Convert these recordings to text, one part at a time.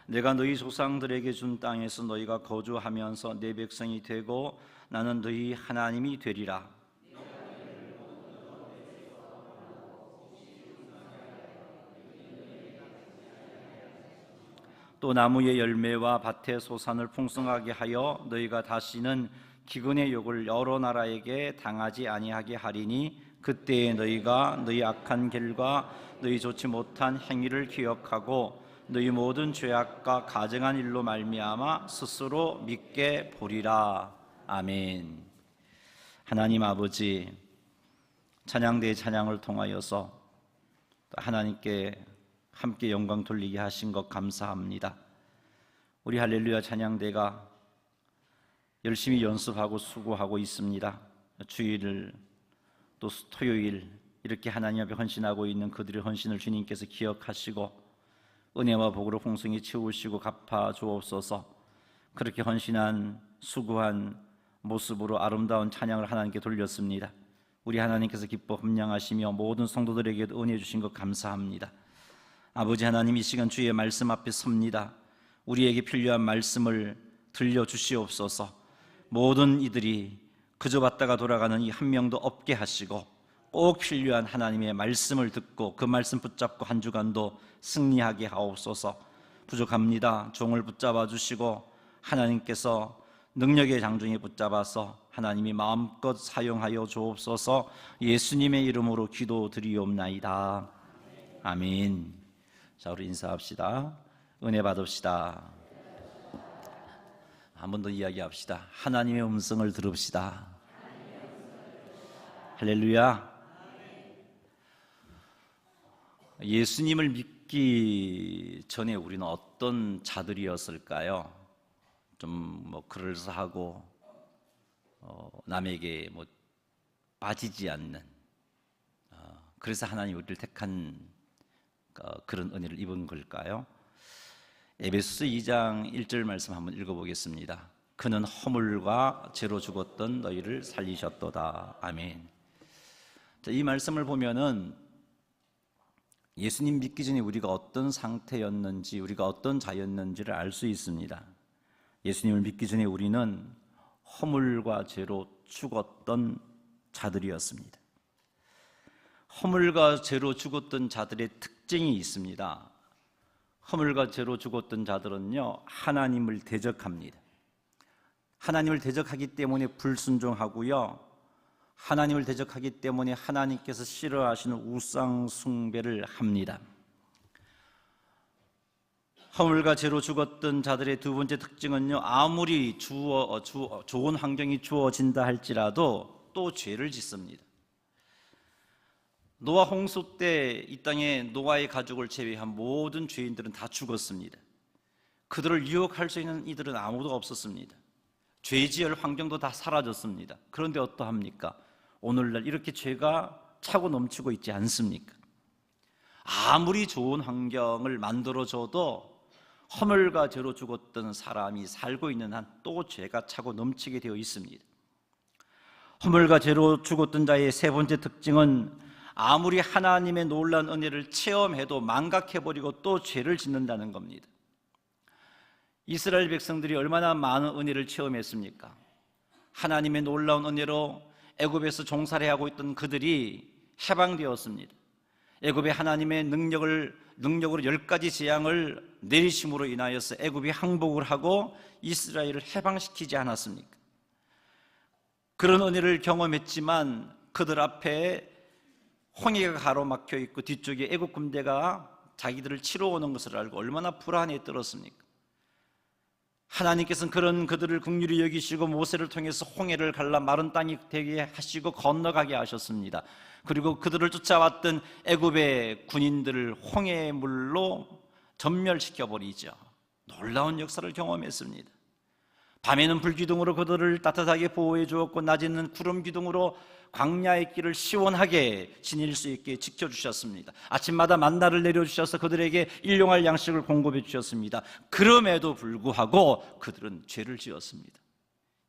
내가 너희 조상들에게 준 땅에서 너희가 거주하면서 내 백성이 되고 나는 너희 하나님이 되리라. 또 나무의 열매와 밭의 소산을 풍성하게 하여 너희가 다시는 기근의 욕을 여러 나라에게 당하지 아니하게 하리니 그때에 너희가 너희 악한 길과 너희 좋지 못한 행위를 기억하고 너희 모든 죄악과 가증한 일로 말미암아 스스로 믿게 보리라. 아멘. 하나님 아버지, 찬양대의 찬양을 통하여서 하나님께 함께 영광 돌리게 하신 것 감사합니다. 우리 할렐루야 찬양대가 열심히 연습하고 수고하고 있습니다. 주일을 또 토요일 이렇게 하나님 앞에 헌신하고 있는 그들의 헌신을 주님께서 기억하시고 은혜와 복으로 풍성히 채우시고 갚아 주옵소서. 그렇게 헌신한 수고한 모습으로 아름다운 찬양을 하나님께 돌렸습니다. 우리 하나님께서 기뻐 함량하시며 모든 성도들에게도 은혜 주신 것 감사합니다. 아버지 하나님, 이 시간 주의 말씀 앞에 섭니다. 우리에게 필요한 말씀을 들려주시옵소서. 모든 이들이 그저 받다가 돌아가는 이 한 명도 없게 하시고 꼭 필요한 하나님의 말씀을 듣고 그 말씀 붙잡고 한 주간도 승리하게 하옵소서. 부족합니다. 종을 붙잡아 주시고 하나님께서 능력의 장중에 붙잡아서 하나님이 마음껏 사용하여 주옵소서. 예수님의 이름으로 기도드리옵나이다. 아멘. 자, 우리 인사합시다. 은혜 받읍시다. 한 번 더 이야기합시다. 하나님의 음성을 들읍시다. 할렐루야. 예수님을 믿기 전에 우리는 어떤 자들이었을까요? 좀 그럴싸하고 남에게 빠지지 않는, 그래서 하나님 우리를 택한 그런 은혜를 입은 걸까요? 에베소서 2장 1절 말씀 한번 읽어보겠습니다. 그는 허물과 죄로 죽었던 너희를 살리셨도다. 아멘. 자, 이 말씀을 보면은 예수님 믿기 전에 우리가 어떤 상태였는지, 우리가 어떤 자였는지를 알 수 있습니다. 예수님을 믿기 전에 우리는 허물과 죄로 죽었던 자들이었습니다. 허물과 죄로 죽었던 자들의 특징이 있습니다. 허물과 죄로 죽었던 자들은요, 하나님을 대적합니다. 하나님을 대적하기 때문에 불순종하고요, 하나님을 대적하기 때문에 하나님께서 싫어하시는 우상 숭배를 합니다. 허물과 죄로 죽었던 자들의 두 번째 특징은요, 아무리 좋은 환경이 주어진다 할지라도 또 죄를 짓습니다. 노아 홍수 때 이 땅에 노아의 가족을 제외한 모든 죄인들은 다 죽었습니다. 그들을 유혹할 수 있는 이들은 아무도 없었습니다. 죄 지을 환경도 다 사라졌습니다. 그런데 어떠합니까? 오늘날 이렇게 죄가 차고 넘치고 있지 않습니까? 아무리 좋은 환경을 만들어줘도 허물과 죄로 죽었던 사람이 살고 있는 한 또 죄가 차고 넘치게 되어 있습니다. 허물과 죄로 죽었던 자의 세 번째 특징은 아무리 하나님의 놀라운 은혜를 체험해도 망각해버리고 또 죄를 짓는다는 겁니다. 이스라엘 백성들이 얼마나 많은 은혜를 체험했습니까? 하나님의 놀라운 은혜로 애굽에서 종살이하고 있던 그들이 해방되었습니다. 애굽의 하나님의 능력으로 10가지 재앙을 내리심으로 인하여서 애굽이 항복을 하고 이스라엘을 해방시키지 않았습니까? 그런 은혜를 경험했지만 그들 앞에 홍해가 가로막혀 있고 뒤쪽에 애굽 군대가 자기들을 치러 오는 것을 알고 얼마나 불안에 떨었습니까? 하나님께서는 그런 그들을 긍휼히 여기시고 모세를 통해서 홍해를 갈라 마른 땅이 되게 하시고 건너가게 하셨습니다. 그리고 그들을 쫓아왔던 애굽의 군인들을 홍해의 물로 전멸시켜버리죠. 놀라운 역사를 경험했습니다. 밤에는 불기둥으로 그들을 따뜻하게 보호해 주었고 낮에는 구름 기둥으로 광야의 길을 시원하게 지닐 수 있게 지켜주셨습니다. 아침마다 만나를 내려주셔서 그들에게 일용할 양식을 공급해 주셨습니다. 그럼에도 불구하고 그들은 죄를 지었습니다.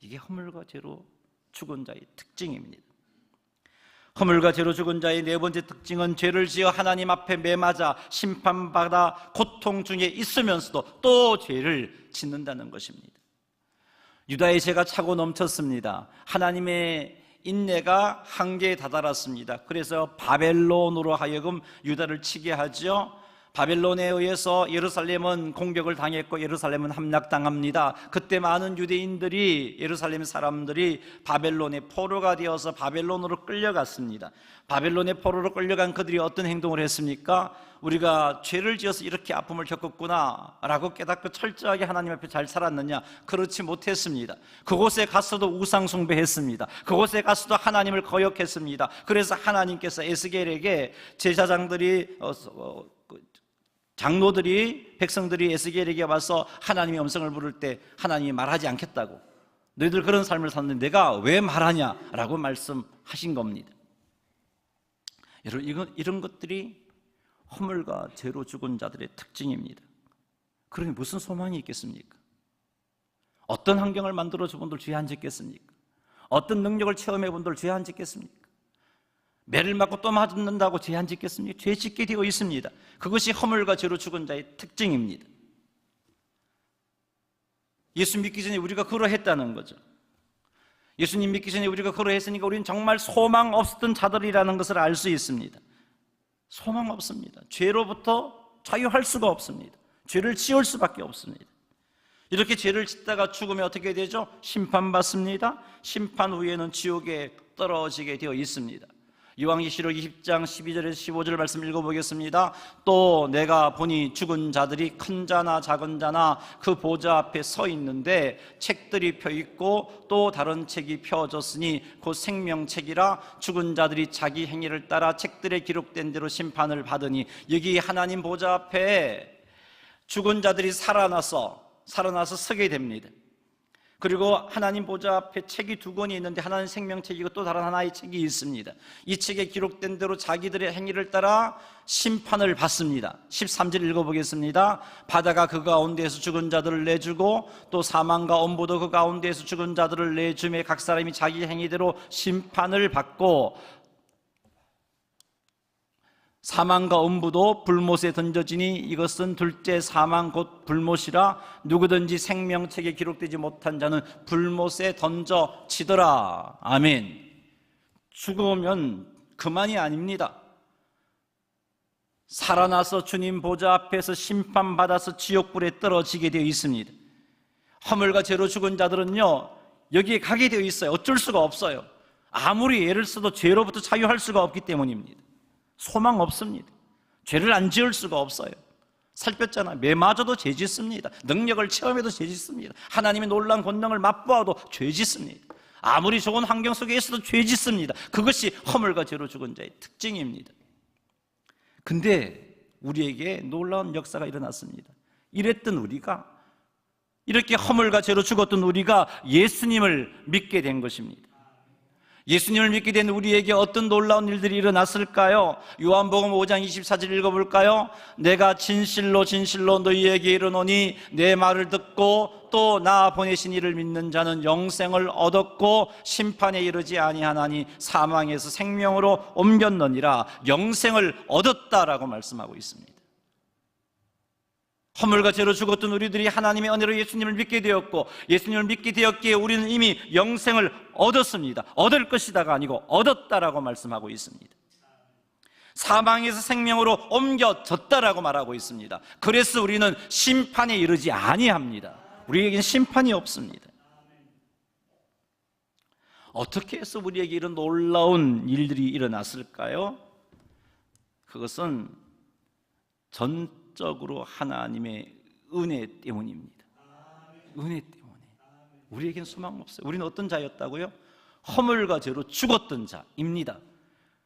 이게 허물과 죄로 죽은 자의 특징입니다. 허물과 죄로 죽은 자의 네 번째 특징은 죄를 지어 하나님 앞에 매맞아 심판받아 고통 중에 있으면서도 또 죄를 짓는다는 것입니다. 유다의 죄가 차고 넘쳤습니다. 하나님의 인내가 한계에 다다랐습니다. 그래서 바벨론으로 하여금 유다를 치게 하죠. 바벨론에 의해서 예루살렘은 공격을 당했고 예루살렘은 함락당합니다. 그때 많은 유대인들이, 예루살렘 사람들이 바벨론의 포로가 되어서 바벨론으로 끌려갔습니다. 바벨론의 포로로 끌려간 그들이 어떤 행동을 했습니까? 우리가 죄를 지어서 이렇게 아픔을 겪었구나 라고 깨닫고 철저하게 하나님 앞에 잘 살았느냐? 그렇지 못했습니다. 그곳에 가서도 우상 숭배했습니다. 그곳에 가서도 하나님을 거역했습니다. 그래서 하나님께서 에스겔에게 제사장들이 장로들이, 백성들이 에스겔에게 와서 하나님의 음성을 부를 때 하나님이 말하지 않겠다고, 너희들 그런 삶을 사는데 내가 왜 말하냐라고 말씀하신 겁니다. 여러분, 이런 것들이 허물과 죄로 죽은 자들의 특징입니다. 그러니 무슨 소망이 있겠습니까? 어떤 환경을 만들어준 분들 죄 안 짓겠습니까? 어떤 능력을 체험해 분들 죄 안 짓겠습니까? 매를 맞고 또 맞는다고 죄 안 짓겠습니까? 죄 짓게 되어 있습니다. 그것이 허물과 죄로 죽은 자의 특징입니다. 예수 믿기 전에 우리가 그러했다는 거죠. 예수님 믿기 전에 우리가 그러했으니까 우리는 정말 소망 없었던 자들이라는 것을 알 수 있습니다. 소망 없습니다. 죄로부터 자유할 수가 없습니다. 죄를 지을 수밖에 없습니다. 이렇게 죄를 짓다가 죽으면 어떻게 되죠? 심판받습니다. 심판 후에는 지옥에 떨어지게 되어 있습니다. 요한계시록 20장 12절에서 15절 말씀 읽어보겠습니다. 또 내가 보니 죽은 자들이 큰 자나 작은 자나 그 보좌 앞에 서 있는데 책들이 펴있고 또 다른 책이 펴졌으니 곧 생명책이라 죽은 자들이 자기 행위를 따라 책들에 기록된 대로 심판을 받으니, 여기 하나님 보좌 앞에 죽은 자들이 살아나서 서게 됩니다. 그리고 하나님 보좌 앞에 책이 두 권이 있는데 하나는 생명책이고 또 다른 하나의 책이 있습니다. 이 책에 기록된 대로 자기들의 행위를 따라 심판을 받습니다. 13절 읽어보겠습니다. 바다가 그 가운데에서 죽은 자들을 내주고 또 사망과 엄부도 그 가운데에서 죽은 자들을 내주매 각 사람이 자기 행위대로 심판을 받고 사망과 음부도 불못에 던져지니 이것은 둘째 사망 곧 불못이라 누구든지 생명책에 기록되지 못한 자는 불못에 던져지더라. 아멘. 죽으면 그만이 아닙니다. 살아나서 주님 보좌 앞에서 심판받아서 지옥불에 떨어지게 되어 있습니다. 허물과 죄로 죽은 자들은요, 여기에 가게 되어 있어요. 어쩔 수가 없어요. 아무리 애를 써도 죄로부터 자유할 수가 없기 때문입니다. 소망 없습니다. 죄를 안 지을 수가 없어요. 살폈잖아요. 매마저도 죄 짓습니다. 능력을 체험해도 죄 짓습니다. 하나님의 놀라운 권능을 맛보아도 죄 짓습니다. 아무리 좋은 환경 속에 있어도 죄 짓습니다. 그것이 허물과 죄로 죽은 자의 특징입니다. 근데 우리에게 놀라운 역사가 일어났습니다. 이랬던 우리가, 이렇게 허물과 죄로 죽었던 우리가 예수님을 믿게 된 것입니다. 예수님을 믿게 된 우리에게 어떤 놀라운 일들이 일어났을까요? 요한복음 5장 24절 읽어볼까요? 내가 진실로 진실로 너희에게 이르노니 내 말을 듣고 또 나 보내신 이를 믿는 자는 영생을 얻었고 심판에 이르지 아니하나니 사망에서 생명으로 옮겼느니라. 영생을 얻었다라고 말씀하고 있습니다. 허물과 죄로 죽었던 우리들이 하나님의 은혜로 예수님을 믿게 되었고, 예수님을 믿게 되었기에 우리는 이미 영생을 얻었습니다. 얻을 것이다가 아니고 얻었다라고 말씀하고 있습니다. 사망에서 생명으로 옮겨졌다라고 말하고 있습니다. 그래서 우리는 심판에 이르지 아니합니다. 우리에게는 심판이 없습니다. 어떻게 해서 우리에게 이런 놀라운 일들이 일어났을까요? 그것은 전적으로 하나님의 은혜 때문입니다. 은혜 때문에. 우리에게는 소망 없어요. 우리는 어떤 자였다고요? 허물과 죄로 죽었던 자입니다.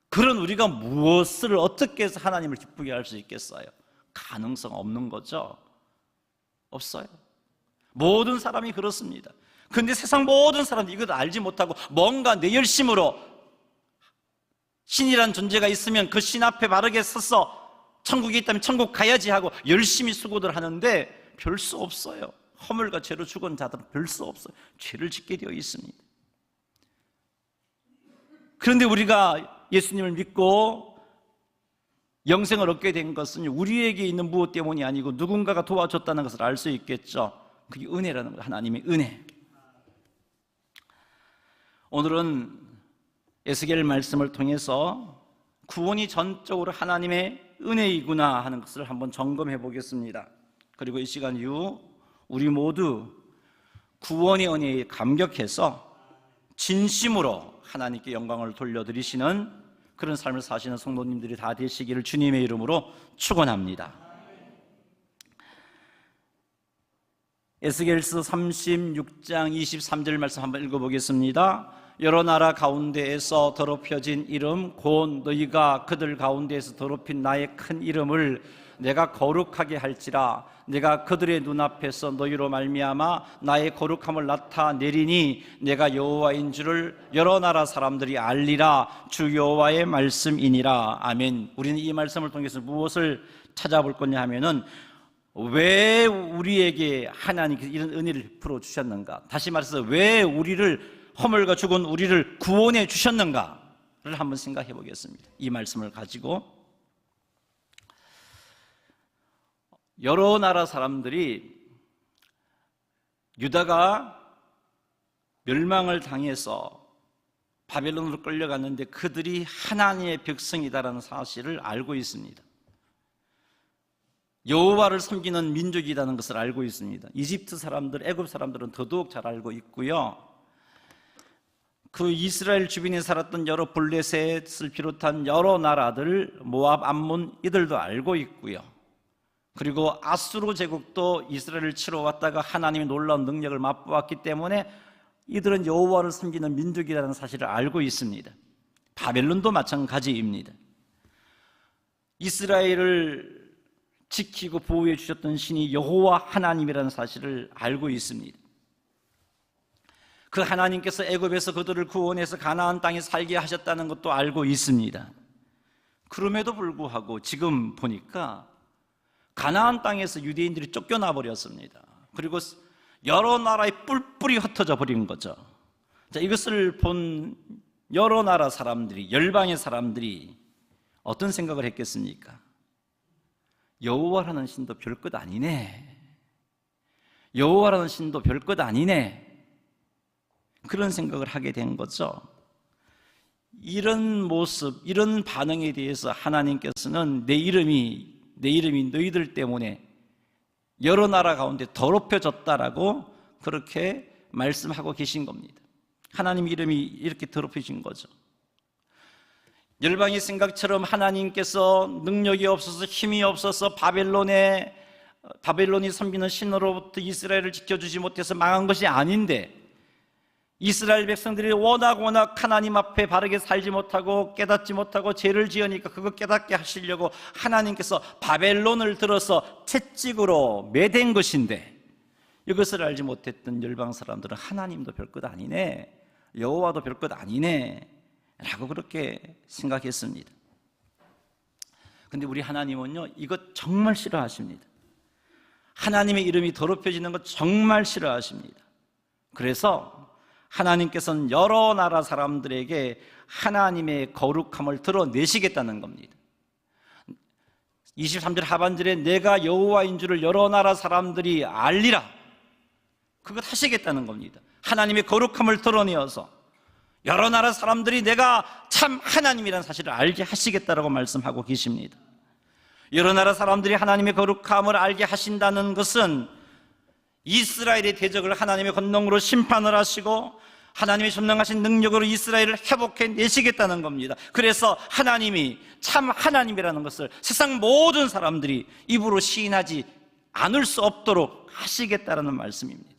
그런 우리가 무엇을 어떻게 해서 하나님을 기쁘게 할 수 있겠어요? 가능성 없는 거죠. 없어요. 모든 사람이 그렇습니다. 근데 세상 모든 사람들이 이걸 알지 못하고 뭔가 내 열심으로 신이란 존재가 있으면 그 신 앞에 바르게 서서 천국이 있다면 천국 가야지 하고 열심히 수고들 하는데 별 수 없어요. 허물과 죄로 죽은 자들은 별 수 없어요. 죄를 짓게 되어 있습니다. 그런데 우리가 예수님을 믿고 영생을 얻게 된 것은 우리에게 있는 무엇 때문이 아니고 누군가가 도와줬다는 것을 알 수 있겠죠. 그게 은혜라는 거예요. 하나님의 은혜. 오늘은 에스겔 말씀을 통해서 구원이 전적으로 하나님의 은혜이구나 하는 것을 한번 점검해 보겠습니다. 그리고 이 시간 이후 우리 모두 구원의 은혜에 감격해서 진심으로 하나님께 영광을 돌려드리시는 그런 삶을 사시는 성도님들이 다 되시기를 주님의 이름으로 축원합니다. 에스겔서 36장 23절 말씀 한번 읽어보겠습니다. 여러 나라 가운데에서 더럽혀진 이름 곧 너희가 그들 가운데에서 더럽힌 나의 큰 이름을 내가 거룩하게 할지라. 내가 그들의 눈앞에서 너희로 말미암아 나의 거룩함을 나타내리니 내가 여호와인 줄을 여러 나라 사람들이 알리라. 주 여호와의 말씀이니라. 아멘. 우리는 이 말씀을 통해서 무엇을 찾아볼 거냐 하면은 왜 우리에게 하나님께서 이런 은혜를 풀어 주셨는가, 다시 말해서 왜 우리를 허물과 죽은 우리를 구원해 주셨는가를 한번 생각해 보겠습니다. 이 말씀을 가지고 여러 나라 사람들이 유다가 멸망을 당해서 바벨론으로 끌려갔는데 그들이 하나님의 백성이다라는 사실을 알고 있습니다. 여호와를 섬기는 민족이라는 것을 알고 있습니다. 이집트 사람들, 애굽 사람들은 더더욱 잘 알고 있고요. 그 이스라엘 주변에 살았던 여러 블레셋을 비롯한 여러 나라들, 모압, 암몬 이들도 알고 있고요. 그리고 아수르 제국도 이스라엘을 치러 왔다가 하나님의 놀라운 능력을 맛보았기 때문에 이들은 여호와를 섬기는 민족이라는 사실을 알고 있습니다. 바벨론도 마찬가지입니다. 이스라엘을 지키고 보호해 주셨던 신이 여호와 하나님이라는 사실을 알고 있습니다. 그 하나님께서 애굽에서 그들을 구원해서 가나안 땅에 살게 하셨다는 것도 알고 있습니다. 그럼에도 불구하고 지금 보니까 가나안 땅에서 유대인들이 쫓겨나 버렸습니다. 그리고 여러 나라에 뿔뿔이 흩어져 버린 거죠. 자, 이것을 본 여러 나라 사람들이, 열방의 사람들이 어떤 생각을 했겠습니까? 여호와라는 신도 별것 아니네, 여호와라는 신도 별것 아니네, 그런 생각을 하게 된 거죠. 이런 모습, 이런 반응에 대해서 하나님께서는 내 이름이 너희들 때문에 여러 나라 가운데 더럽혀졌다라고 그렇게 말씀하고 계신 겁니다. 하나님 이름이 이렇게 더럽혀진 거죠. 열방의 생각처럼 하나님께서 능력이 없어서 힘이 없어서 바벨론이 섬기는 신으로부터 이스라엘을 지켜주지 못해서 망한 것이 아닌데, 이스라엘 백성들이 워낙 하나님 앞에 바르게 살지 못하고 깨닫지 못하고 죄를 지으니까 그거 깨닫게 하시려고 하나님께서 바벨론을 들어서 채찍으로 매댄 것인데, 이것을 알지 못했던 열방 사람들은 하나님도 별것 아니네, 여호와도 별것 아니네 라고 그렇게 생각했습니다. 근데 우리 하나님은요, 이것 정말 싫어하십니다. 하나님의 이름이 더럽혀지는 것 정말 싫어하십니다. 그래서 하나님께서는 여러 나라 사람들에게 하나님의 거룩함을 드러내시겠다는 겁니다. 23절 하반절에 내가 여호와인 줄을 여러 나라 사람들이 알리라, 그것 하시겠다는 겁니다. 하나님의 거룩함을 드러내어서 여러 나라 사람들이 내가 참 하나님이라는 사실을 알게 하시겠다라고 말씀하고 계십니다. 여러 나라 사람들이 하나님의 거룩함을 알게 하신다는 것은 이스라엘의 대적을 하나님의 권능으로 심판을 하시고 하나님의 전능하신 능력으로 이스라엘을 회복해 내시겠다는 겁니다. 그래서 하나님이 참 하나님이라는 것을 세상 모든 사람들이 입으로 시인하지 않을 수 없도록 하시겠다는 말씀입니다.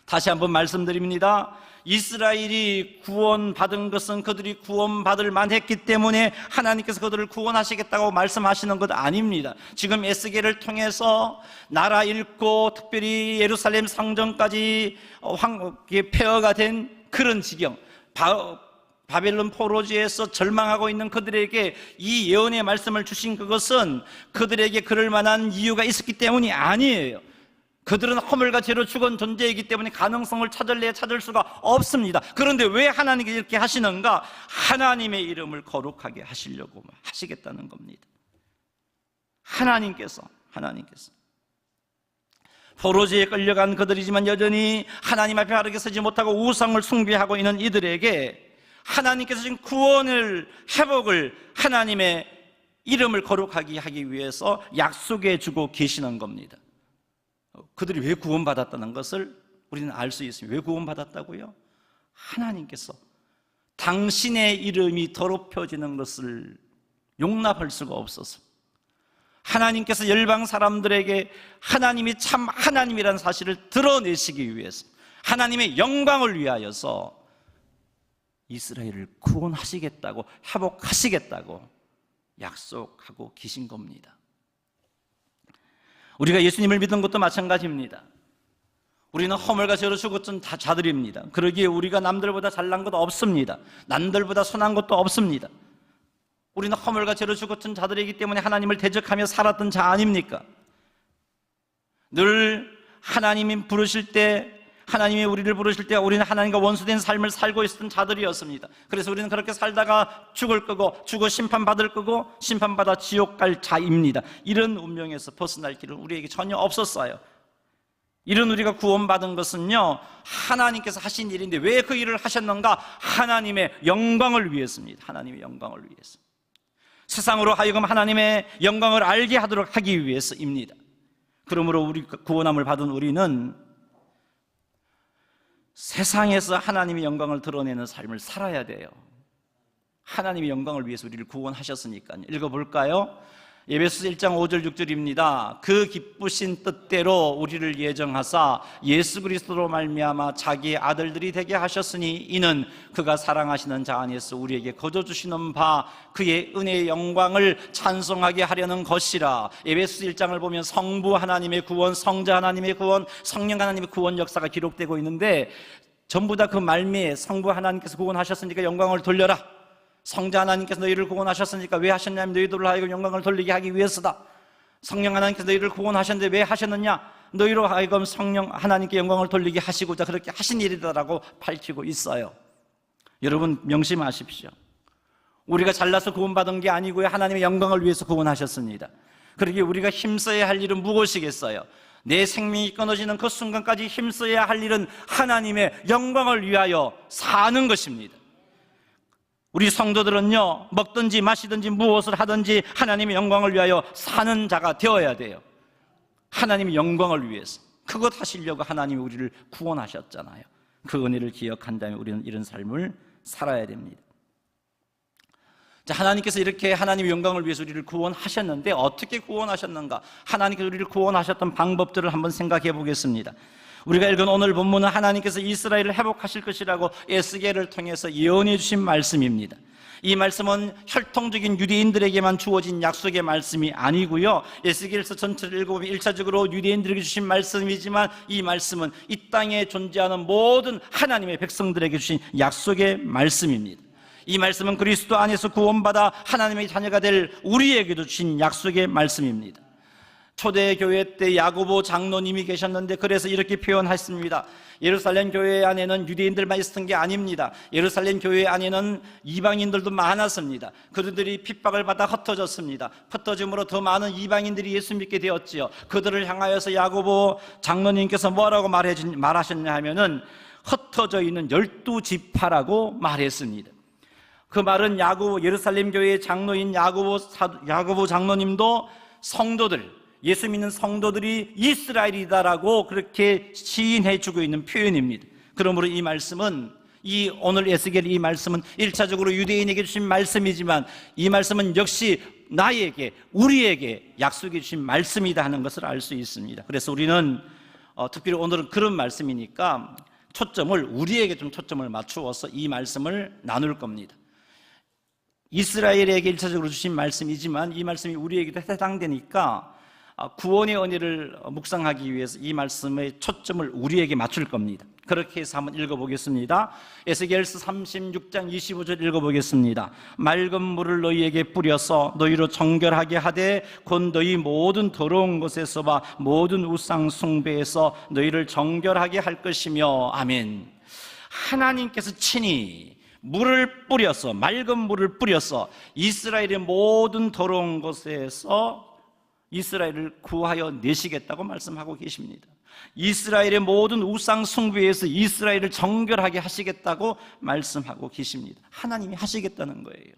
다시 한번 말씀드립니다. 이스라엘이 구원받은 것은 그들이 구원받을 만했기 때문에 하나님께서 그들을 구원하시겠다고 말씀하시는 것 아닙니다. 지금 에스겔을 통해서 나라 잃고 특별히 예루살렘 성전까지 폐허가 된 그런 지경, 바벨론 포로지에서 절망하고 있는 그들에게 이 예언의 말씀을 주신 그것은 그들에게 그럴 만한 이유가 있었기 때문이 아니에요. 그들은 허물과 죄로 죽은 존재이기 때문에 가능성을 찾을래야 찾을 수가 없습니다. 그런데 왜 하나님께 이렇게 하시는가? 하나님의 이름을 거룩하게 하시려고 하시겠다는 겁니다. 하나님께서 포로지에 끌려간 그들이지만 여전히 하나님 앞에 바르게 서지 못하고 우상을 숭배하고 있는 이들에게 하나님께서 지금 구원을, 회복을, 하나님의 이름을 거룩하게 하기 위해서 약속해 주고 계시는 겁니다. 그들이 왜 구원받았다는 것을 우리는 알 수 있습니다. 왜 구원받았다고요? 하나님께서 당신의 이름이 더럽혀지는 것을 용납할 수가 없어서, 하나님께서 열방 사람들에게 하나님이 참 하나님이라는 사실을 드러내시기 위해서, 하나님의 영광을 위하여서 이스라엘을 구원하시겠다고, 회복하시겠다고 약속하고 계신 겁니다. 우리가 예수님을 믿은 것도 마찬가지입니다. 우리는 허물과 죄로 죽었던 자들입니다. 그러기에 우리가 남들보다 잘난 것도 없습니다. 남들보다 선한 것도 없습니다. 우리는 허물과 죄로 죽었던 자들이기 때문에 하나님을 대적하며 살았던 자 아닙니까? 늘 하나님이 부르실 때, 하나님이 우리를 부르실 때 우리는 하나님과 원수된 삶을 살고 있었던 자들이었습니다. 그래서 우리는 그렇게 살다가 죽을 거고, 죽어 심판받을 거고, 심판받아 지옥 갈 자입니다. 이런 운명에서 벗어날 길은 우리에게 전혀 없었어요. 이런 우리가 구원받은 것은요, 하나님께서 하신 일인데 왜 그 일을 하셨는가? 하나님의 영광을 위해서입니다. 하나님의 영광을 위해서. 세상으로 하여금 하나님의 영광을 알게 하도록 하기 위해서입니다. 그러므로 우리 구원함을 받은 우리는 세상에서 하나님의 영광을 드러내는 삶을 살아야 돼요. 하나님의 영광을 위해서 우리를 구원하셨으니까요. 읽어볼까요? 에베소서 1장 5절 6절입니다. 그 기쁘신 뜻대로 우리를 예정하사 예수 그리스도로 말미암아 자기의 아들들이 되게 하셨으니 이는 그가 사랑하시는 자 안에서 우리에게 거저 주시는 바 그의 은혜의 영광을 찬송하게 하려는 것이라. 에베소서 1장을 보면 성부 하나님의 구원, 성자 하나님의 구원, 성령 하나님의 구원 역사가 기록되고 있는데, 전부 다 그 말미에 성부 하나님께서 구원하셨으니까 영광을 돌려라, 성자 하나님께서 너희를 구원하셨으니까 왜 하셨냐면 너희들로 하여금 영광을 돌리게 하기 위해서다. 성령 하나님께서 너희를 구원하셨는데 왜 하셨느냐? 너희로 하여금 성령 하나님께 영광을 돌리게 하시고자 그렇게 하신 일이다라고 밝히고 있어요. 여러분 명심하십시오. 우리가 잘나서 구원받은 게 아니고요, 하나님의 영광을 위해서 구원하셨습니다. 그러기에 우리가 힘써야 할 일은 무엇이겠어요? 내 생명이 끊어지는 그 순간까지 힘써야 할 일은 하나님의 영광을 위하여 사는 것입니다. 우리 성도들은요, 먹든지 마시든지 무엇을 하든지 하나님의 영광을 위하여 사는 자가 되어야 돼요. 하나님의 영광을 위해서. 그것 하시려고 하나님이 우리를 구원하셨잖아요. 그 은혜를 기억한다면 우리는 이런 삶을 살아야 됩니다. 자, 하나님께서 이렇게 하나님의 영광을 위해서 우리를 구원하셨는데 어떻게 구원하셨는가? 하나님께서 우리를 구원하셨던 방법들을 한번 생각해 보겠습니다. 우리가 읽은 오늘 본문은 하나님께서 이스라엘을 회복하실 것이라고 에스겔을 통해서 예언해 주신 말씀입니다. 이 말씀은 혈통적인 유대인들에게만 주어진 약속의 말씀이 아니고요, 에스겔서 전체를 읽어보면 1차적으로 유대인들에게 주신 말씀이지만 이 말씀은 이 땅에 존재하는 모든 하나님의 백성들에게 주신 약속의 말씀입니다. 이 말씀은 그리스도 안에서 구원받아 하나님의 자녀가 될 우리에게도 주신 약속의 말씀입니다. 초대교회 때 야고보 장로님이 계셨는데 그래서 이렇게 표현했습니다. 예루살렘 교회 안에는 유대인들만 있었던 게 아닙니다. 예루살렘 교회 안에는 이방인들도 많았습니다. 그들이 핍박을 받아 흩어졌습니다. 흩어짐으로 더 많은 이방인들이 예수 믿게 되었지요. 그들을 향하여서 야고보 장로님께서 뭐라고 말하셨냐 하면은 흩어져 있는 12지파라고 말했습니다. 그 말은 예루살렘 교회의 장로인 야고보 장로님도 성도들, 예수 믿는 성도들이 이스라엘이다라고 그렇게 시인해주고 있는 표현입니다. 그러므로 이 말씀은, 오늘 에스겔 이 말씀은 1차적으로 유대인에게 주신 말씀이지만 이 말씀은 역시 나에게, 우리에게 약속해 주신 말씀이다 하는 것을 알 수 있습니다. 그래서 우리는 특별히 오늘은 그런 말씀이니까 우리에게 좀 초점을 맞추어서 이 말씀을 나눌 겁니다. 이스라엘에게 1차적으로 주신 말씀이지만 이 말씀이 우리에게도 해당되니까 구원의 은혜를 묵상하기 위해서 이 말씀의 초점을 우리에게 맞출 겁니다. 그렇게 해서 한번 읽어보겠습니다. 에스겔서 36장 25절 읽어보겠습니다. 맑은 물을 너희에게 뿌려서 너희로 정결하게 하되 곧 너희 모든 더러운 것에서와 모든 우상 숭배에서 너희를 정결하게 할 것이며. 아멘. 하나님께서 친히 물을 뿌려서, 맑은 물을 뿌려서 이스라엘의 모든 더러운 것에서 이스라엘을 구하여 내시겠다고 말씀하고 계십니다. 이스라엘의 모든 우상 숭배에서 이스라엘을 정결하게 하시겠다고 말씀하고 계십니다. 하나님이 하시겠다는 거예요.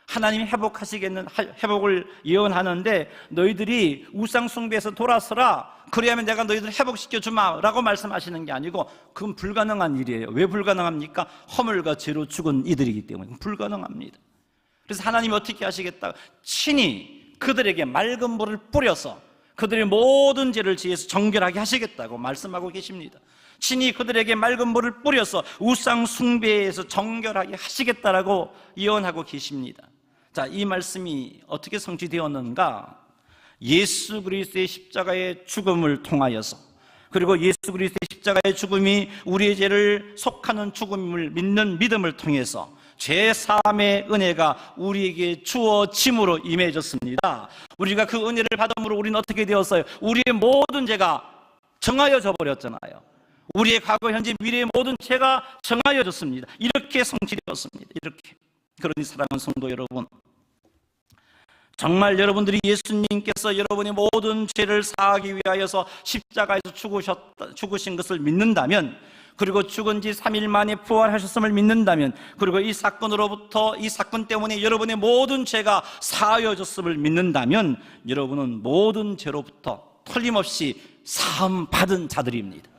하나님이 회복을 예언하는데 너희들이 우상 숭배에서 돌아서라, 그래야면 내가 너희들 회복시켜 주마 라고 말씀하시는 게 아니고 그건 불가능한 일이에요. 왜 불가능합니까? 허물과 죄로 죽은 이들이기 때문에 불가능합니다. 그래서 하나님이 어떻게 하시겠다? 친히 그들에게 맑은 물을 뿌려서 그들의 모든 죄를 지어서 정결하게 하시겠다고 말씀하고 계십니다. 친히 그들에게 맑은 물을 뿌려서 우상 숭배에서 정결하게 하시겠다라고 예언하고 계십니다. 자, 이 말씀이 어떻게 성취되었는가? 예수 그리스도의 십자가의 죽음을 통하여서, 그리고 예수 그리스도의 십자가의 죽음이 우리의 죄를 속하는 죽음을 믿는 믿음을 통해서 죄사함의 은혜가 우리에게 주어짐으로 임해졌습니다. 우리가 그 은혜를 받음으로 우리는 어떻게 되었어요? 우리의 모든 죄가 정하여져 버렸잖아요. 우리의 과거, 현재, 미래의 모든 죄가 정하여졌습니다. 이렇게 성취되었습니다. 이렇게. 그러니 사랑하는 성도 여러분, 정말 여러분들이 예수님께서 여러분의 모든 죄를 사하기 위하여서 십자가에서 죽으신 것을 믿는다면, 그리고 죽은 지 3일 만에 부활하셨음을 믿는다면, 그리고 이 사건 때문에 여러분의 모든 죄가 사하여졌음을 믿는다면 여러분은 모든 죄로부터 틀림없이 사함 받은 자들입니다.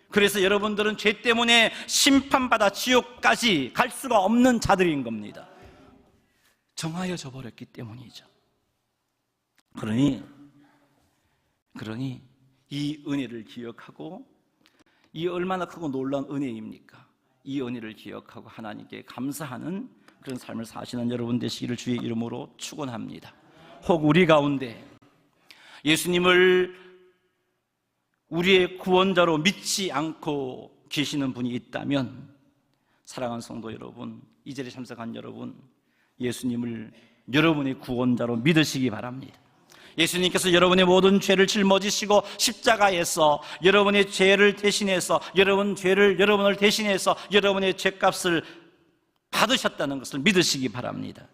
그래서 여러분들은 죄 때문에 심판받아 지옥까지 갈 수가 없는 자들인 겁니다. 정하여져 버렸기 때문이죠. 그러니 이 은혜를 기억하고, 이 얼마나 크고 놀라운 은혜입니까? 이 은혜를 기억하고 하나님께 감사하는 그런 삶을 사시는 여러분 되시기를 주의 이름으로 축원합니다. 혹 우리 가운데 예수님을 우리의 구원자로 믿지 않고 계시는 분이 있다면, 사랑하는 성도 여러분, 이 자리에 참석한 여러분, 예수님을 여러분의 구원자로 믿으시기 바랍니다. 예수님께서 여러분의 모든 죄를 짊어지시고 십자가에서 여러분의 죄를 대신해서, 여러분을 대신해서 여러분의 죄값을 받으셨다는 것을 믿으시기 바랍니다.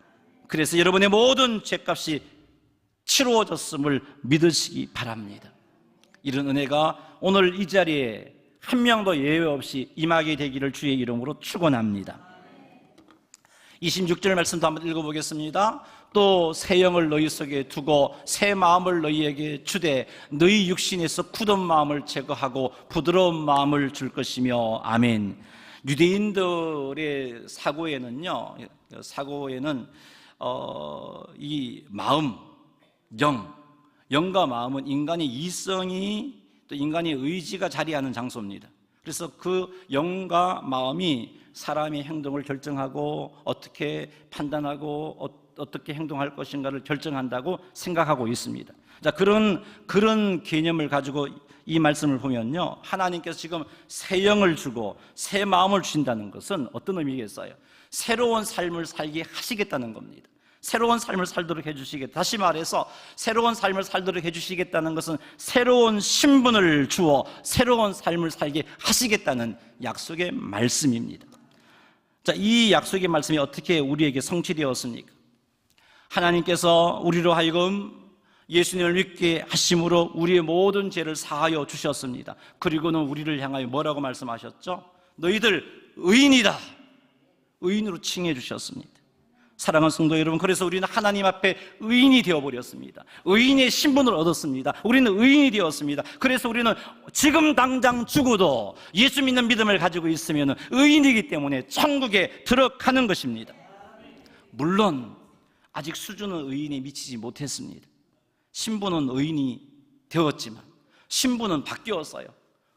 그래서 여러분의 모든 죄값이 치루어졌음을 믿으시기 바랍니다. 이런 은혜가 오늘 이 자리에 한 명도 예외 없이 임하게 되기를 주의 이름으로 축원합니다. 26절 말씀도 한번 읽어보겠습니다. 또 새 영을 너희 속에 두고 새 마음을 너희에게 주되 너희 육신에서 굳은 마음을 제거하고 부드러운 마음을 줄 것이며. 아멘. 유대인들의 사고에는 이 마음, 영과 마음은 인간의 이성이, 또 인간의 의지가 자리하는 장소입니다. 그래서 그 영과 마음이 사람의 행동을 결정하고 어떻게 판단하고 어떻게 행동할 것인가를 결정한다고 생각하고 있습니다. 자, 그런 개념을 가지고 이 말씀을 보면요, 하나님께서 지금 새 영을 주고 새 마음을 주신다는 것은 어떤 의미겠어요? 새로운 삶을 살게 하시겠다는 겁니다. 새로운 삶을 살도록 해주시겠다. 다시 말해서 새로운 삶을 살도록 해주시겠다는 것은 새로운 신분을 주어 새로운 삶을 살게 하시겠다는 약속의 말씀입니다. 자, 이 약속의 말씀이 어떻게 우리에게 성취되었습니까? 하나님께서 우리로 하여금 예수님을 믿게 하심으로 우리의 모든 죄를 사하여 주셨습니다. 그리고는 우리를 향하여 뭐라고 말씀하셨죠? 너희들 의인이다, 의인으로 칭해 주셨습니다. 사랑하는 성도 여러분, 그래서 우리는 하나님 앞에 의인이 되어버렸습니다. 의인의 신분을 얻었습니다. 우리는 의인이 되었습니다. 그래서 우리는 지금 당장 죽어도 예수 믿는 믿음을 가지고 있으면 의인이기 때문에 천국에 들어가는 것입니다. 물론 아직 수준은 의인에 미치지 못했습니다. 신분은 의인이 되었지만 신분은 바뀌었어요.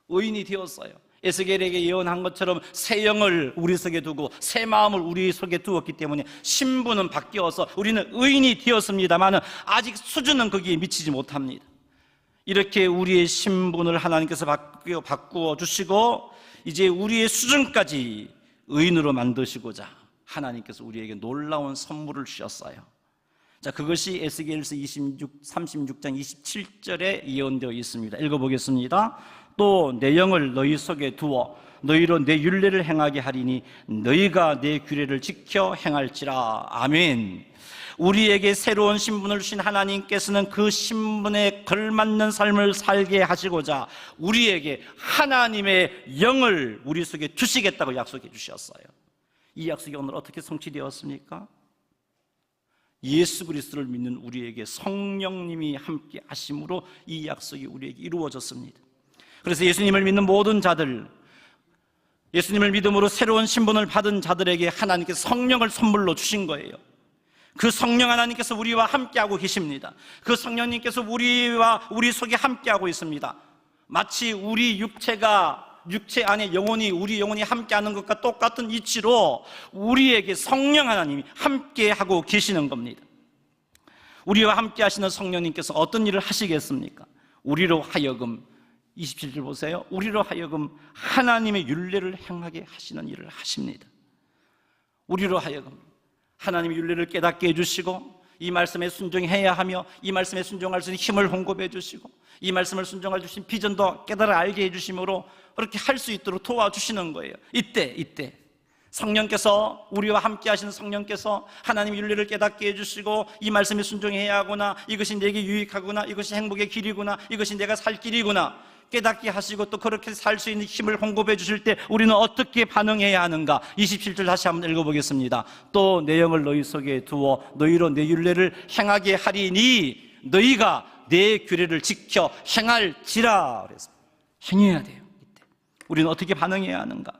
의인이 되었어요. 에스겔에게 예언한 것처럼 새 영을 우리 속에 두고 새 마음을 우리 속에 두었기 때문에 신분은 바뀌어서 우리는 의인이 되었습니다만 아직 수준은 거기에 미치지 못합니다. 이렇게 우리의 신분을 하나님께서 바꾸어 주시고 이제 우리의 수준까지 의인으로 만드시고자 하나님께서 우리에게 놀라운 선물을 주셨어요. 자, 그것이 에스겔서 36장 27절에 예언되어 있습니다. 읽어보겠습니다. 또 내 영을 너희 속에 두어 너희로 내 율례를 행하게 하리니 너희가 내 규례를 지켜 행할지라. 아멘. 우리에게 새로운 신분을 주신 하나님께서는 그 신분에 걸맞는 삶을 살게 하시고자 우리에게 하나님의 영을 우리 속에 주시겠다고 약속해 주셨어요. 이 약속이 오늘 어떻게 성취되었습니까? 예수 그리스도를 믿는 우리에게 성령님이 함께 하심으로 이 약속이 우리에게 이루어졌습니다. 그래서 예수님을 믿는 모든 자들, 예수님을 믿음으로 새로운 신분을 받은 자들에게 하나님께서 성령을 선물로 주신 거예요. 그 성령 하나님께서 우리와 함께하고 계십니다. 그 성령님께서 우리 속에 함께하고 있습니다. 마치 우리 육체 안에 우리 영혼이 함께하는 것과 똑같은 이치로 우리에게 성령 하나님이 함께하고 계시는 겁니다. 우리와 함께 하시는 성령님께서 어떤 일을 하시겠습니까? 우리로 하여금 27절 보세요. 우리로 하여금 하나님의 율례를 행하게 하시는 일을 하십니다. 우리로 하여금 하나님의 율례를 깨닫게 해주시고 이 말씀에 순종해야 하며 이 말씀에 순종할 수 있는 힘을 공급해 주시고 이 말씀을 순종할 수 있는 비전도 깨달아 알게 해주심으로 그렇게 할 수 있도록 도와주시는 거예요. 이때 성령께서 우리와 함께 하시는 성령께서 하나님의 율례를 깨닫게 해주시고 이 말씀에 순종해야 하구나, 이것이 내게 유익하구나, 이것이 행복의 길이구나, 이것이 내가 살 길이구나 깨닫게 하시고 또 그렇게 살 수 있는 힘을 공급해 주실 때 우리는 어떻게 반응해야 하는가? 27절 다시 한번 읽어보겠습니다. 또 내 영을 너희 속에 두어 너희로 내 율례를 행하게 하리니 너희가 내 규례를 지켜 행할지라. 그래서 행해야 돼요. 이때 우리는 어떻게 반응해야 하는가?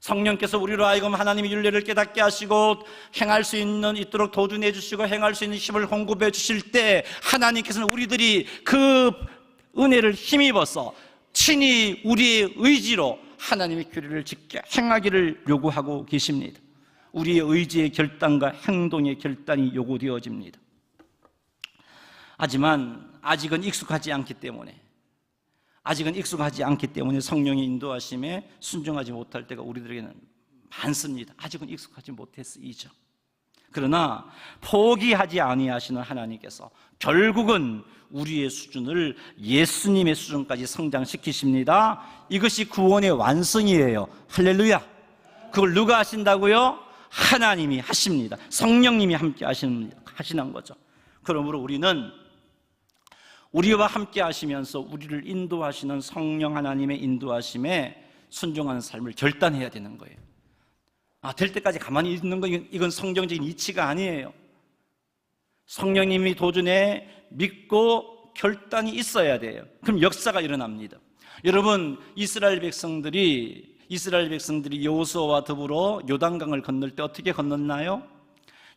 성령께서 우리로 하여금 하나님의 율례를 깨닫게 하시고 행할 수 있도록 도전해 주시고 행할 수 있는 힘을 공급해 주실 때 하나님께서는 우리들이 그 은혜를 힘입어서 친히 우리의 의지로 하나님의 규례를 지켜 행하기를 요구하고 계십니다. 우리의 의지의 결단과 행동의 결단이 요구되어집니다. 하지만 아직은 익숙하지 않기 때문에 성령의 인도하심에 순종하지 못할 때가 우리들에게는 많습니다. 아직은 익숙하지 못했으이죠. 그러나 포기하지 아니하시는 하나님께서 결국은 우리의 수준을 예수님의 수준까지 성장시키십니다. 이것이 구원의 완성이에요. 할렐루야. 그걸 누가 하신다고요? 하나님이 하십니다. 성령님이 함께 하시는 거죠. 그러므로 우리는 우리와 함께 하시면서 우리를 인도하시는 성령 하나님의 인도하심에 순종하는 삶을 결단해야 되는 거예요. 될 때까지 가만히 있는 거 이건 성경적인 이치가 아니에요. 성령님이 도전에 믿고 결단이 있어야 돼요. 그럼 역사가 일어납니다. 여러분, 이스라엘 백성들이 여호수아와 더불어 요단강을 건널 때 어떻게 건넜나요?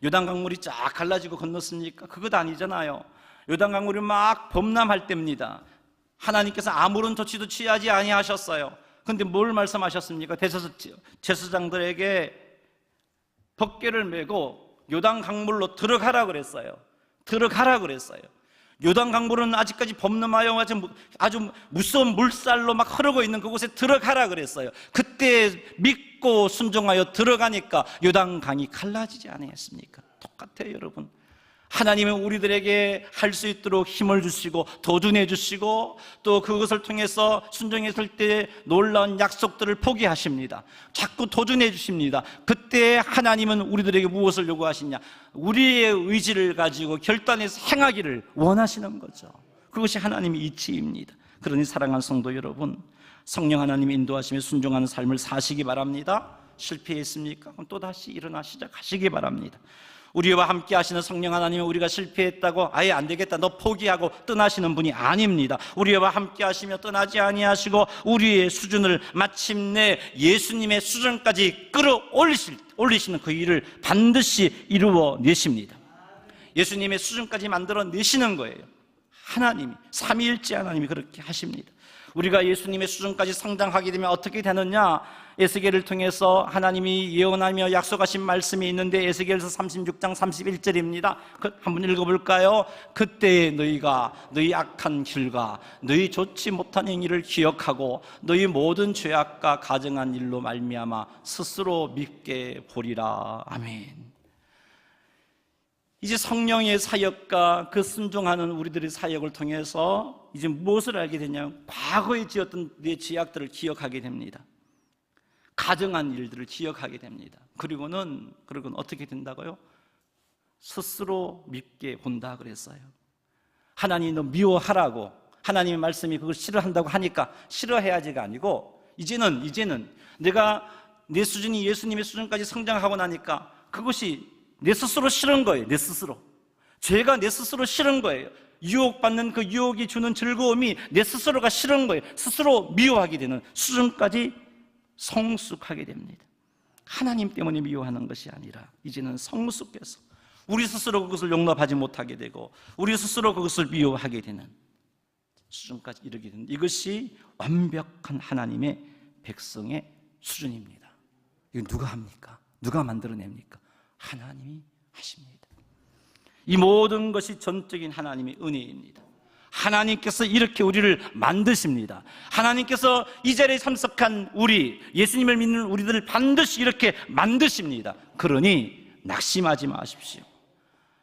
요단강물이 쫙 갈라지고 건넜습니까? 그것 아니잖아요. 요단강물이 막 범람할 때입니다. 하나님께서 아무런 조치도 취하지 아니하셨어요. 그런데 뭘 말씀하셨습니까? 제사장들에게 법궤를 메고 요단강물로 들어가라 그랬어요. 요단강물은 아직까지 범람하여 아주 무서운 물살로 막 흐르고 있는 그곳에 들어가라 그랬어요. 그때 믿고 순종하여 들어가니까 요단강이 갈라지지 않았습니까? 똑같아요, 여러분. 하나님은 우리들에게 할 수 있도록 힘을 주시고 도전해 주시고 또 그것을 통해서 순종했을 때 놀라운 약속들을 포기하십니다. 자꾸 도전해 주십니다. 그때 하나님은 우리들에게 무엇을 요구하시냐? 우리의 의지를 가지고 결단해서 행하기를 원하시는 거죠. 그것이 하나님의 이치입니다. 그러니 사랑하는 성도 여러분, 성령 하나님의 인도하심에 순종하는 삶을 사시기 바랍니다. 실패했습니까? 그럼 또다시 일어나 시작하시기 바랍니다. 우리와 함께 하시는 성령 하나님은 우리가 실패했다고 아예 안 되겠다 너 포기하고 떠나시는 분이 아닙니다. 우리와 함께 하시며 떠나지 아니하시고 우리의 수준을 마침내 예수님의 수준까지 끌어올리시는 그 일을 반드시 이루어내십니다. 예수님의 수준까지 만들어내시는 거예요. 하나님이, 삼위일체 하나님이 그렇게 하십니다. 우리가 예수님의 수준까지 성장하게 되면 어떻게 되느냐? 에스겔을 통해서 하나님이 예언하며 약속하신 말씀이 있는데 에스겔서 36장 31절입니다. 한번 읽어볼까요? 그때 너희가 너희 악한 길과 너희 좋지 못한 행위를 기억하고 너희 모든 죄악과 가증한 일로 말미암아 스스로 밉게 보리라. 아멘. 이제 성령의 사역과 그 순종하는 우리들의 사역을 통해서 이제 무엇을 알게 되냐면 과거에 지었던 내 죄악들을 기억하게 됩니다. 가증한 일들을 기억하게 됩니다. 그리고는 어떻게 된다고요? 스스로 밉게 본다 그랬어요. 하나님 너 미워하라고 하나님의 말씀이 그걸 싫어한다고 하니까 싫어해야지가 아니고 이제는 내가 내 수준이 예수님의 수준까지 성장하고 나니까 그것이 내 스스로 싫은 거예요. 내 스스로 죄가 내 스스로 싫은 거예요. 유혹받는 그 유혹이 주는 즐거움이 내 스스로가 싫은 거예요. 스스로 미워하게 되는 수준까지 성숙하게 됩니다. 하나님 때문에 미워하는 것이 아니라 이제는 성숙해서 우리 스스로 그것을 용납하지 못하게 되고 우리 스스로 그것을 미워하게 되는 수준까지 이르게 되는, 이것이 완벽한 하나님의 백성의 수준입니다. 이건 누가 합니까? 누가 만들어냅니까? 하나님이 하십니다. 이 모든 것이 전적인 하나님의 은혜입니다. 하나님께서 이렇게 우리를 만드십니다. 하나님께서 이 자리에 참석한 우리, 예수님을 믿는 우리들을 반드시 이렇게 만드십니다. 그러니 낙심하지 마십시오.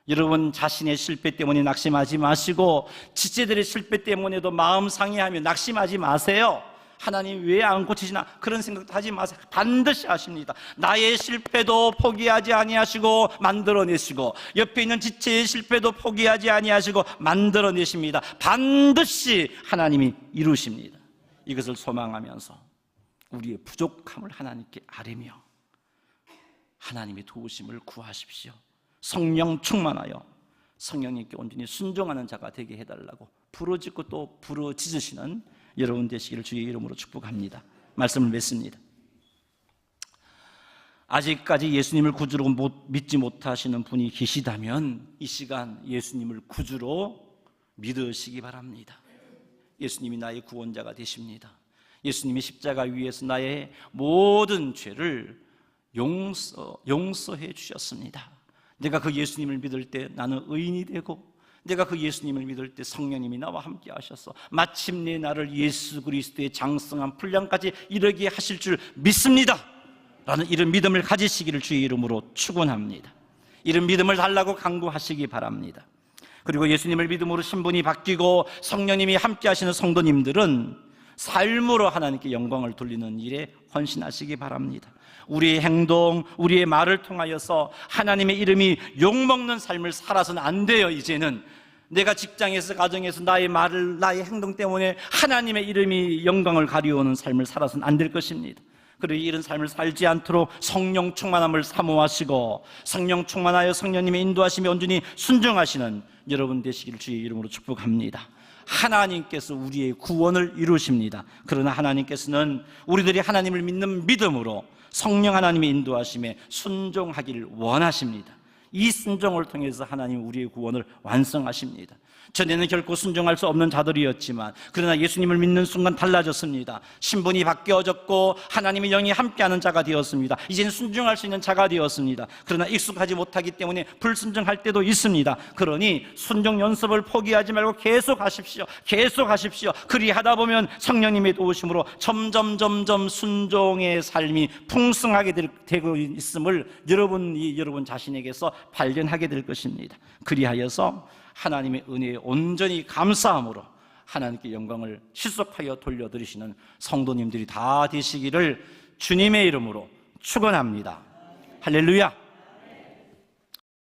여러분 자신의 실패 때문에 낙심하지 마시고 지체들의 실패 때문에도 마음 상해하며 낙심하지 마세요. 하나님 왜 안 고치시나 그런 생각도 하지 마세요. 반드시 하십니다. 나의 실패도 포기하지 아니하시고 만들어내시고 옆에 있는 지체의 실패도 포기하지 아니하시고 만들어내십니다. 반드시 하나님이 이루십니다. 이것을 소망하면서 우리의 부족함을 하나님께 아뢰며 하나님의 도우심을 구하십시오. 성령 충만하여 성령님께 온전히 순종하는 자가 되게 해달라고 부르짖고 또 부르짖으시는 여러분 되시기를 주의 이름으로 축복합니다. 말씀을 맺습니다. 아직까지 예수님을 구주로 믿지 못하시는 분이 계시다면 이 시간 예수님을 구주로 믿으시기 바랍니다. 예수님이 나의 구원자가 되십니다. 예수님이 십자가 위에서 나의 모든 죄를 용서해 주셨습니다. 내가 그 예수님을 믿을 때 나는 의인이 되고 내가 그 예수님을 믿을 때 성령님이 나와 함께 하셔서 마침내 나를 예수 그리스도의 장성한 분량까지 이르게 하실 줄 믿습니다 라는 이런 믿음을 가지시기를 주의 이름으로 축원합니다. 이런 믿음을 달라고 간구하시기 바랍니다. 그리고 예수님을 믿음으로 신분이 바뀌고 성령님이 함께 하시는 성도님들은 삶으로 하나님께 영광을 돌리는 일에 헌신하시기 바랍니다. 우리의 행동, 우리의 말을 통하여서 하나님의 이름이 욕먹는 삶을 살아서는 안 돼요. 이제는 내가 직장에서 가정에서 나의 말을 나의 행동 때문에 하나님의 이름이 영광을 가리우는 삶을 살아서는 안 될 것입니다. 그리고 이런 삶을 살지 않도록 성령 충만함을 사모하시고 성령 충만하여 성령님의 인도하심에 온전히 순종하시는 여러분 되시기를 주의 이름으로 축복합니다. 하나님께서 우리의 구원을 이루십니다. 그러나 하나님께서는 우리들이 하나님을 믿는 믿음으로 성령 하나님의 인도하심에 순종하기를 원하십니다. 이 순종을 통해서 하나님 우리의 구원을 완성하십니다. 전에는 결코 순종할 수 없는 자들이었지만 그러나 예수님을 믿는 순간 달라졌습니다. 신분이 바뀌어졌고 하나님의 영이 함께하는 자가 되었습니다. 이제는 순종할 수 있는 자가 되었습니다. 그러나 익숙하지 못하기 때문에 불순종할 때도 있습니다. 그러니 순종 연습을 포기하지 말고 계속 하십시오. 그리하다 보면 성령님의 도우심으로 점점 순종의 삶이 풍성하게 되고 있음을 여러분 자신에게서 발견하게 될 것입니다. 그리하여서 하나님의 은혜에 온전히 감사함으로 하나님께 영광을 시속하여 돌려드리시는 성도님들이 다 되시기를 주님의 이름으로 축원합니다. 할렐루야.